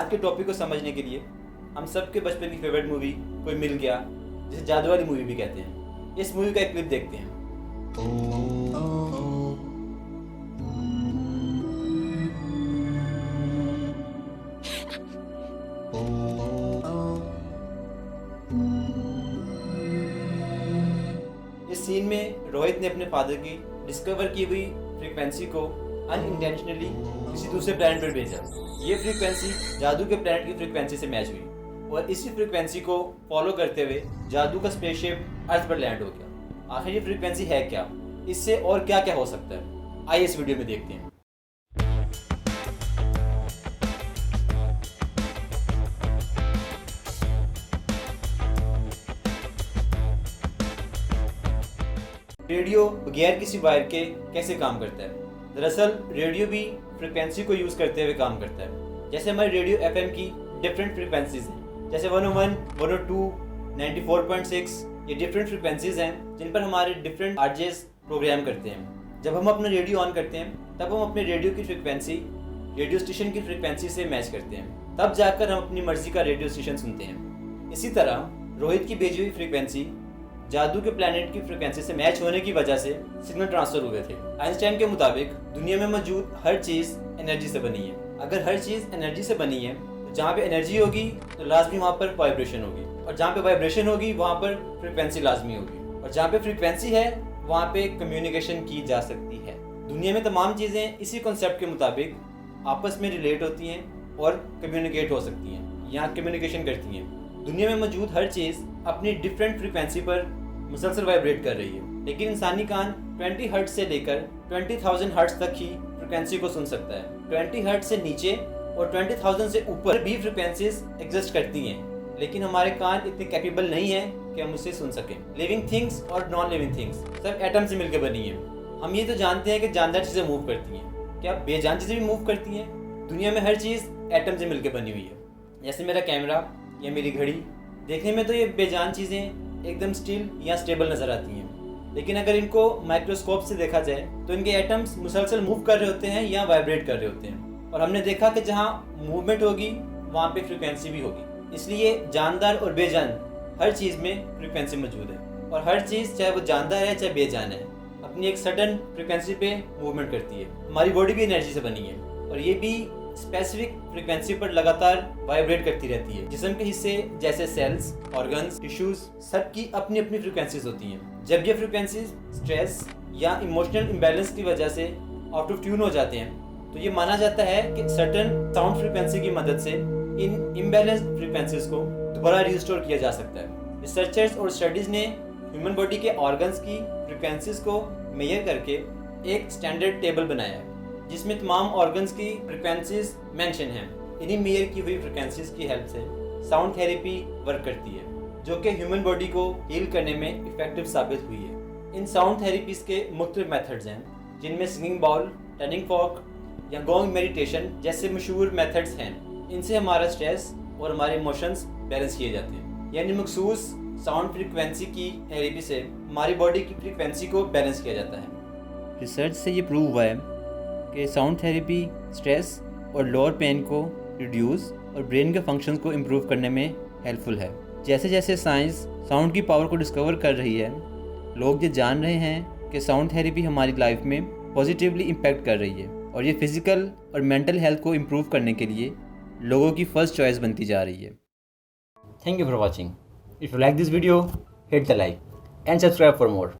आज के टॉपिक को समझने के लिए हम सबके बचपन की फेवरेट मूवी कोई मिल गया, जिसे जादू वाली मूवी भी कहते हैं, इस मूवी का एक क्लिप देखते हैं। इस सीन में रोहित ने अपने फादर की डिस्कवर की हुई फ्रीक्वेंसी को अनइंटेंशनली किसी दूसरे प्लैनेट पर भेजा। ये फ्रीक्वेंसी जादू के प्लैनेट की फ्रीक्वेंसी से मैच हुई और इसी फ्रीक्वेंसी को फॉलो करते हुए जादू का स्पेसशिप अर्थ पर लैंड हो गया। आखिर ये फ्रीक्वेंसी है क्या, इससे और क्या क्या हो सकता है, आइए इस वीडियो में देखते हैं। रेडियो बगैर किसी वायर के कैसे काम करता है? दरअसल रेडियो भी फ्रीक्वेंसी को यूज़ करते हुए काम करता है। जैसे हमारे रेडियो एफएम की डिफरेंट फ्रीक्वेंसीज हैं, जैसे 101, 102, 94.6, ये डिफरेंट फ्रीक्वेंसीज हैं जिन पर हमारे डिफरेंट आरजेस प्रोग्राम करते हैं। जब हम अपना रेडियो ऑन करते हैं तब हम अपने रेडियो की फ्रीक्वेंसी रेडियो स्टेशन की फ्रीक्वेंसी से मैच करते हैं, तब जाकर हम अपनी मर्जी का रेडियो स्टेशन सुनते हैं। इसी तरह रोहित की भेजी हुई फ्रीक्वेंसी जादू के प्लैनेट की फ्रीक्वेंसी से मैच होने की वजह से सिग्नल ट्रांसफर हुए थे। आइंस्टाइन के मुताबिक दुनिया में मौजूद हर चीज़ एनर्जी से बनी है। अगर हर चीज़ एनर्जी से बनी है तो जहाँ पे एनर्जी होगी तो लाजमी वहाँ पर वाइब्रेशन होगी, और जहाँ पे वाइब्रेशन होगी वहाँ पर फ्रीक्वेंसी लाजमी होगी, और जहाँ पे फ्रीक्वेंसी है वहाँ पे कम्युनिकेशन की जा सकती है। दुनिया में तमाम चीज़ें इसी कॉन्सेप्ट के मुताबिक आपस में रिलेट होती हैं और कम्युनिकेट हो सकती हैं, यहाँ कम्युनिकेशन करती हैं। दुनिया में मौजूद हर चीज़ अपनी डिफरेंट फ्रीक्वेंसी पर मुसलसल वाइब्रेट कर रही है, लेकिन इंसानी कान 20 हर्ट्ज से लेकर 20,000 हर्ट्ज तक ही फ्रीक्वेंसी को सुन सकता है। 20 हर्ट्ज से नीचे और 20,000 से ऊपर भी फ्रीक्वेंसीज एग्जिस्ट करती हैं, लेकिन हमारे कान इतने कैपेबल नहीं है कि हम उसे सुन सकें। लिविंग थिंग्स और नॉन लिविंग थिंग्स सब एटम से मिलकर बनी है। हम ये तो जानते हैं कि जानदार चीज़ें मूव करती हैं, क्या बेजान चीज़ें भी मूव करती हैं? दुनिया में हर चीज़ एटम से मिलकर बनी हुई है। जैसे मेरा कैमरा या मेरी घड़ी, देखने में तो ये बेजान चीज़ें एकदम स्टिल या स्टेबल नज़र आती हैं, लेकिन अगर इनको माइक्रोस्कोप से देखा जाए तो इनके एटम्स मुसलसल मूव कर रहे होते हैं या वाइब्रेट कर रहे होते हैं। और हमने देखा कि जहाँ मूवमेंट होगी वहाँ पे फ्रीक्वेंसी भी होगी। इसलिए जानदार और बेजान हर चीज़ में फ्रीक्वेंसी मौजूद है, और हर चीज़ चाहे वो जानदार है चाहे बेजान है अपनी एक सडन फ्रीक्वेंसी पे मूवमेंट करती है। हमारी बॉडी भी एनर्जी से बनी है और ये भी स्पेसिफिक फ्रीक्वेंसी पर लगातार वाइब्रेट करती रहती है। जिस्म के हिस्से जैसे सेल्स, ऑर्गन्स, टिश्यूज सबकी अपनी अपनी फ्रीक्वेंसीज होती हैं। जब ये फ्रीक्वेंसीज स्ट्रेस या इमोशनल इम्बैलेंस की वजह से आउट ऑफ ट्यून हो जाते हैं तो ये माना जाता है कि सर्टेन साउंड फ्रीक्वेंसी की मदद से इन इम्बैलेंस्ड फ्रीक्वेंसीज को दोबारा रिस्टोर किया जा सकता है। रिसर्चर्स और स्टडीज ने ह्यूमन बॉडी के ऑर्गन्स की फ्रीक्वेंसीज को मेजर करके एक स्टैंडर्ड टेबल बनाया है जिसमें तमाम ऑर्गन्स की फ्रीक्वेंसीज मेंशन हैं। इन्हीं मेजर की हुई फ्रीक्वेंसीज की हेल्प से साउंड थेरेपी वर्क करती है, जो कि ह्यूमन बॉडी को हील करने में इफेक्टिव साबित हुई है। इन साउंड थेरेपीज के मुख्तलिफ मेथड्स हैं, जिनमें सिंगिंग बाउल, टर्निंग फॉर्क या गोइंग मेडिटेशन जैसे मशहूर मेथड्स हैं। इनसे हमारा स्ट्रेस और हमारे इमोशंस बैलेंस किए जाते हैं, यानी मखसूस साउंड फ्रीक्वेंसी की थेरेपी से हमारी बॉडी की फ्रीक्वेंसी को बैलेंस किया जाता है। रिसर्च से ये प्रूव हुआ है कि साउंड थेरेपी स्ट्रेस और लोअर पेन को रिड्यूस और ब्रेन के फंक्शंस को इम्प्रूव करने में हेल्पफुल है। जैसे जैसे साइंस साउंड की पावर को डिस्कवर कर रही है, लोग ये जान रहे हैं कि साउंड थेरेपी हमारी लाइफ में पॉजिटिवली इम्पैक्ट कर रही है, और ये फिजिकल और मेंटल हेल्थ को इम्प्रूव करने के लिए लोगों की फर्स्ट चॉइस बनती जा रही है। Thank you for watching. If you like this video, hit the like and subscribe for more.